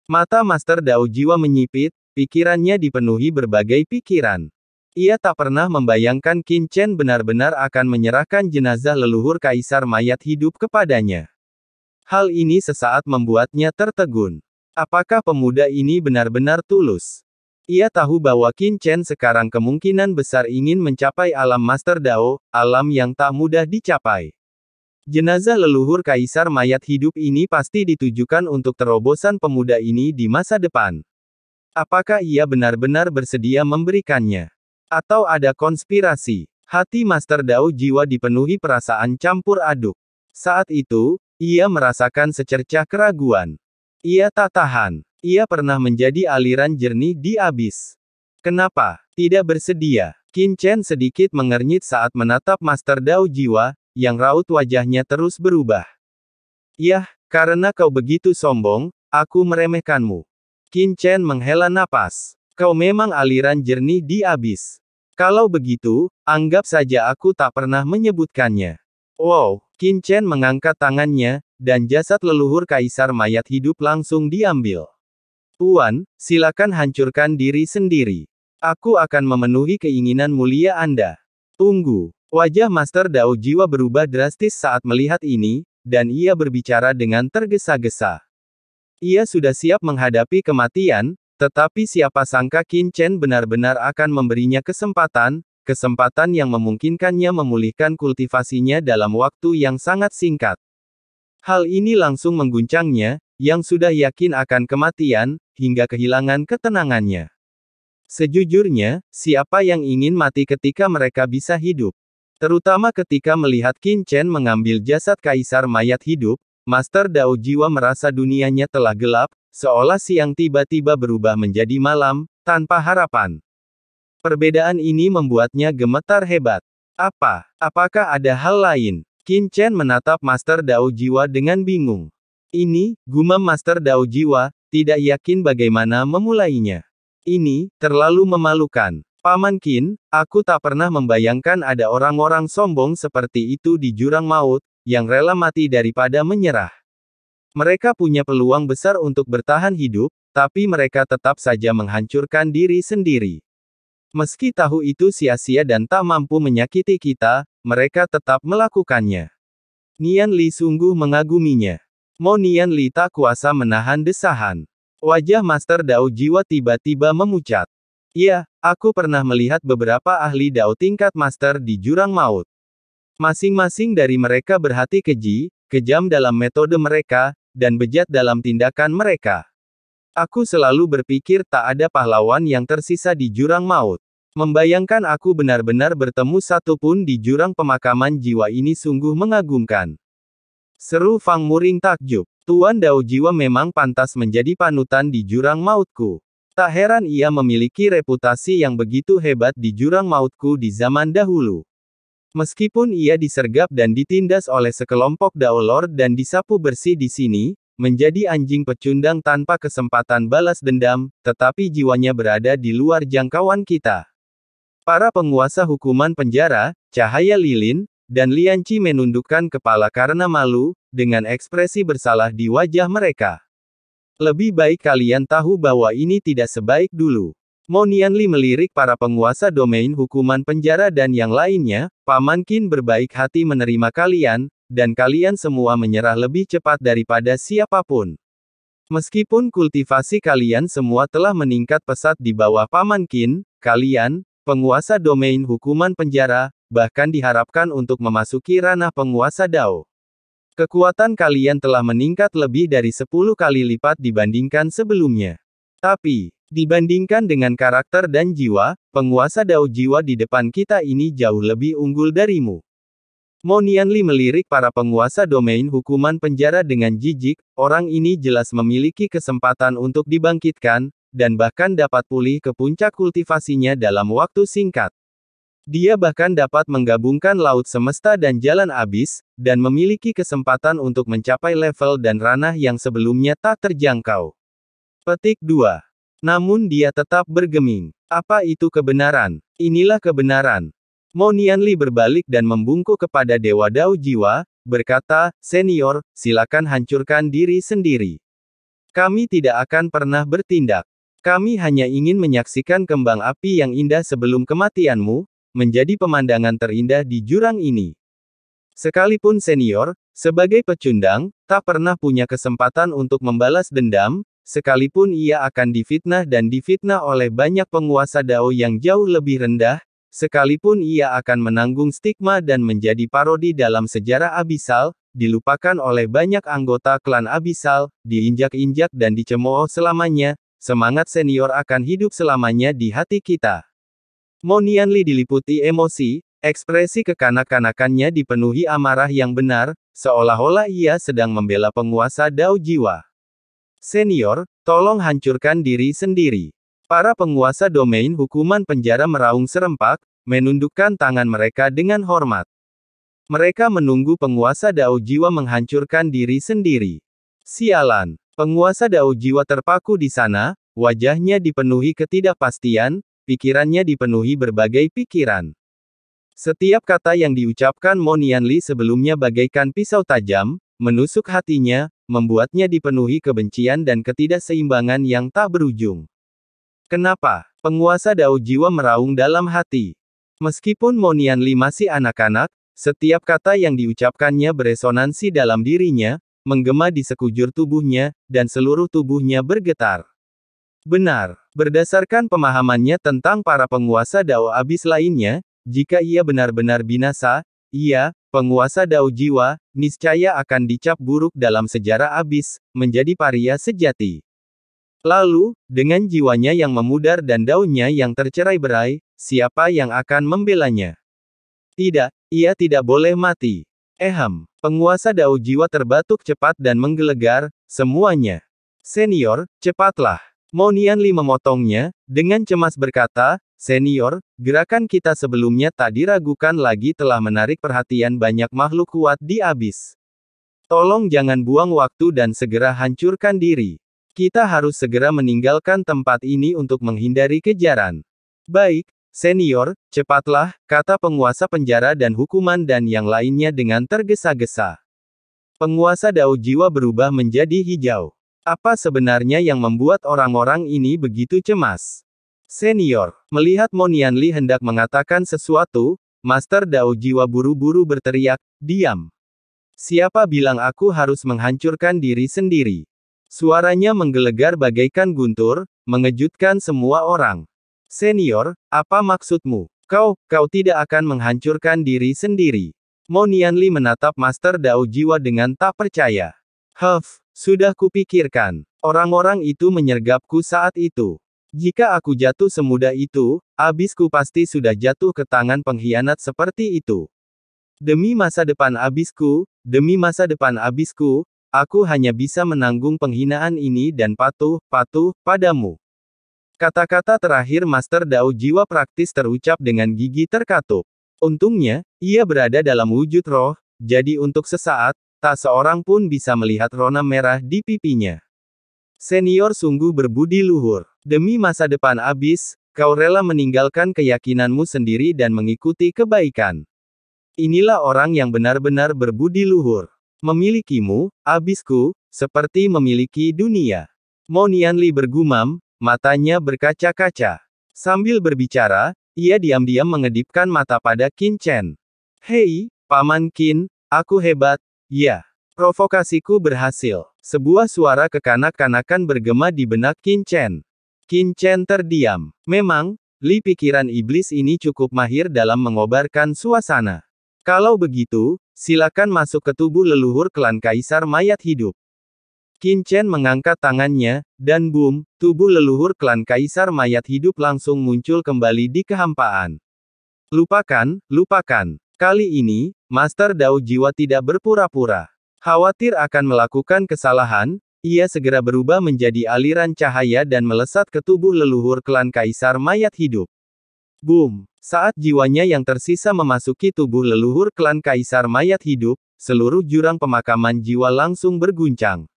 Mata Master Dao Jiwa menyipit, pikirannya dipenuhi berbagai pikiran. Ia tak pernah membayangkan Qin Chen benar-benar akan menyerahkan jenazah leluhur kaisar mayat hidup kepadanya. Hal ini sesaat membuatnya tertegun. Apakah pemuda ini benar-benar tulus? Ia tahu bahwa Qin Chen sekarang kemungkinan besar ingin mencapai alam Master Dao, alam yang tak mudah dicapai. Jenazah leluhur kaisar mayat hidup ini pasti ditujukan untuk terobosan pemuda ini di masa depan. Apakah ia benar-benar bersedia memberikannya? Atau ada konspirasi? Hati Master Dao Jiwa dipenuhi perasaan campur aduk. Saat itu, ia merasakan secercah keraguan. Ia tak tahan. Ia pernah menjadi aliran jernih di abis. Kenapa tidak bersedia? Qin Chen sedikit mengernyit saat menatap Master Dao Jiwa, yang raut wajahnya terus berubah. Yah, karena kau begitu sombong, aku meremehkanmu. Qin Chen menghela napas. Kau memang aliran jernih di abis. Kalau begitu, anggap saja aku tak pernah menyebutkannya. Wow, Qin Chen mengangkat tangannya, dan jasad leluhur kaisar mayat hidup langsung diambil. Tuan, silakan hancurkan diri sendiri. Aku akan memenuhi keinginan mulia Anda. Tunggu. Wajah Master Dao Jiwa berubah drastis saat melihat ini, dan ia berbicara dengan tergesa-gesa. Ia sudah siap menghadapi kematian, tetapi siapa sangka Qin Chen benar-benar akan memberinya kesempatan yang memungkinkannya memulihkan kultivasinya dalam waktu yang sangat singkat. Hal ini langsung mengguncangnya, yang sudah yakin akan kematian, hingga kehilangan ketenangannya. Sejujurnya, siapa yang ingin mati ketika mereka bisa hidup? Terutama ketika melihat Qin Chen mengambil jasad kaisar mayat hidup, Master Dao Jiwa merasa dunianya telah gelap, seolah siang tiba-tiba berubah menjadi malam, tanpa harapan. Perbedaan ini membuatnya gemetar hebat. Apakah ada hal lain? Qin Chen menatap Master Dao Jiwa dengan bingung. Ini, gumam Master Dao Jiwa, tidak yakin bagaimana memulainya. Ini, terlalu memalukan. Paman Qin, aku tak pernah membayangkan ada orang-orang sombong seperti itu di jurang maut, yang rela mati daripada menyerah. Mereka punya peluang besar untuk bertahan hidup, tapi mereka tetap saja menghancurkan diri sendiri. Meski tahu itu sia-sia dan tak mampu menyakiti kita, mereka tetap melakukannya. Nian Li sungguh mengaguminya. Mo Nian Li tak kuasa menahan desahan. Wajah Master Dao Jiwa tiba-tiba memucat. Ya, aku pernah melihat beberapa ahli Dao tingkat Master di jurang maut. Masing-masing dari mereka berhati keji, kejam dalam metode mereka, dan bejat dalam tindakan mereka. Aku selalu berpikir tak ada pahlawan yang tersisa di jurang maut. Membayangkan aku benar-benar bertemu satu pun di jurang pemakaman jiwa ini sungguh mengagumkan. Seru Fang Muring takjub. Tuan Dao Jiwa memang pantas menjadi panutan di jurang mautku. Tak heran ia memiliki reputasi yang begitu hebat di jurang mautku di zaman dahulu. Meskipun ia disergap dan ditindas oleh sekelompok Dao Lord dan disapu bersih di sini, menjadi anjing pecundang tanpa kesempatan balas dendam, tetapi jiwanya berada di luar jangkauan kita. Para penguasa hukuman penjara, Cahaya Lilin, dan Lianqi menundukkan kepala karena malu, dengan ekspresi bersalah di wajah mereka. Lebih baik kalian tahu bahwa ini tidak sebaik dulu. Mo Nianli melirik para penguasa domain hukuman penjara dan yang lainnya, Paman Qin berbaik hati menerima kalian, dan kalian semua menyerah lebih cepat daripada siapapun. Meskipun kultivasi kalian semua telah meningkat pesat di bawah Paman Qin, kalian, penguasa domain hukuman penjara, bahkan diharapkan untuk memasuki ranah penguasa Dao. Kekuatan kalian telah meningkat lebih dari 10 kali lipat dibandingkan sebelumnya. Tapi, dibandingkan dengan karakter dan jiwa, penguasa Dao jiwa di depan kita ini jauh lebih unggul darimu. Mo Nianli melirik para penguasa domain hukuman penjara dengan jijik, orang ini jelas memiliki kesempatan untuk dibangkitkan, dan bahkan dapat pulih ke puncak kultivasinya dalam waktu singkat. Dia bahkan dapat menggabungkan laut semesta dan jalan abis, dan memiliki kesempatan untuk mencapai level dan ranah yang sebelumnya tak terjangkau. Petik 2. Namun dia tetap bergeming. Apa itu kebenaran? Inilah kebenaran. Mo Nianli berbalik dan membungkuk kepada Dewa Dao Jiwa, berkata, Senior, silakan hancurkan diri sendiri. Kami tidak akan pernah bertindak. Kami hanya ingin menyaksikan kembang api yang indah sebelum kematianmu, menjadi pemandangan terindah di jurang ini. Sekalipun senior, sebagai pecundang, tak pernah punya kesempatan untuk membalas dendam, sekalipun ia akan difitnah dan difitnah oleh banyak penguasa Dao yang jauh lebih rendah, sekalipun ia akan menanggung stigma dan menjadi parodi dalam sejarah Abyssal, dilupakan oleh banyak anggota klan Abyssal, diinjak-injak dan dicemooh selamanya, semangat senior akan hidup selamanya di hati kita. Mo Nianli diliputi emosi, ekspresi kekanak-kanakannya dipenuhi amarah yang benar, seolah-olah ia sedang membela penguasa Dao jiwa. Senior, tolong hancurkan diri sendiri. Para penguasa domain hukuman penjara meraung serempak, menundukkan tangan mereka dengan hormat. Mereka menunggu penguasa Dao jiwa menghancurkan diri sendiri. Sialan, penguasa Dao jiwa terpaku di sana, wajahnya dipenuhi ketidakpastian, pikirannya dipenuhi berbagai pikiran. Setiap kata yang diucapkan Mo Nianli sebelumnya bagaikan pisau tajam, menusuk hatinya, membuatnya dipenuhi kebencian dan ketidakseimbangan yang tak berujung. Kenapa? Penguasa Dao jiwa meraung dalam hati. Meskipun Mo Nianli masih anak-anak, setiap kata yang diucapkannya beresonansi dalam dirinya, menggema di sekujur tubuhnya, dan seluruh tubuhnya bergetar. Benar, berdasarkan pemahamannya tentang para penguasa Dao Abyss lainnya, jika ia benar-benar binasa, ia, penguasa Dao jiwa, niscaya akan dicap buruk dalam sejarah Abyss, menjadi paria sejati. Lalu, dengan jiwanya yang memudar dan daunnya yang tercerai-berai, siapa yang akan membelanya? Tidak, ia tidak boleh mati. Penguasa Dao jiwa terbatuk cepat dan menggelegar, semuanya. Senior, cepatlah. Mo Nianli memotongnya, dengan cemas berkata, Senior, gerakan kita sebelumnya tak diragukan lagi telah menarik perhatian banyak makhluk kuat di Abyss. Tolong jangan buang waktu dan segera hancurkan diri. Kita harus segera meninggalkan tempat ini untuk menghindari kejaran. Baik, Senior, cepatlah, kata penguasa penjara dan hukuman dan yang lainnya dengan tergesa-gesa. Penguasa Dao jiwa berubah menjadi hijau. Apa sebenarnya yang membuat orang-orang ini begitu cemas? Senior, melihat Mo Nianli hendak mengatakan sesuatu, Master Dao jiwa buru-buru berteriak, diam. Siapa bilang aku harus menghancurkan diri sendiri? Suaranya menggelegar bagaikan guntur, mengejutkan semua orang. Senior, apa maksudmu? Kau tidak akan menghancurkan diri sendiri. Mo Nianli menatap Master Dao jiwa dengan tak percaya. Sudah kupikirkan. Orang-orang itu menyergapku saat itu. Jika aku jatuh semudah itu, Abyssku pasti sudah jatuh ke tangan pengkhianat seperti itu. Demi masa depan Abyssku, aku hanya bisa menanggung penghinaan ini dan patuh padamu. Kata-kata terakhir Master Dao jiwa praktis terucap dengan gigi terkatup. Untungnya, ia berada dalam wujud roh, jadi untuk sesaat, tak seorang pun bisa melihat rona merah di pipinya. Senior sungguh berbudi luhur. Demi masa depan Abyss, kau rela meninggalkan keyakinanmu sendiri dan mengikuti kebaikan. Inilah orang yang benar-benar berbudi luhur. Memilikimu, Abyssku, seperti memiliki dunia. Mo Nianli bergumam, matanya berkaca-kaca. Sambil berbicara, ia diam-diam mengedipkan mata pada Qin Chen. Hei, Paman Qin, aku hebat, ya. Provokasiku berhasil. Sebuah suara kekanak-kanakan bergema di benak Qin Chen. Qin Chen terdiam. Memang, pikiran iblis ini cukup mahir dalam mengobarkan suasana. Kalau begitu, silakan masuk ke tubuh leluhur klan Kaisar Mayat Hidup. Qin Chen mengangkat tangannya, dan boom, tubuh leluhur klan Kaisar Mayat Hidup langsung muncul kembali di kehampaan. Lupakan. Kali ini, Master Dao jiwa tidak berpura-pura. Khawatir akan melakukan kesalahan, ia segera berubah menjadi aliran cahaya dan melesat ke tubuh leluhur klan Kaisar Mayat Hidup. Boom! Saat jiwanya yang tersisa memasuki tubuh leluhur klan Kaisar Mayat Hidup, seluruh jurang pemakaman jiwa langsung berguncang.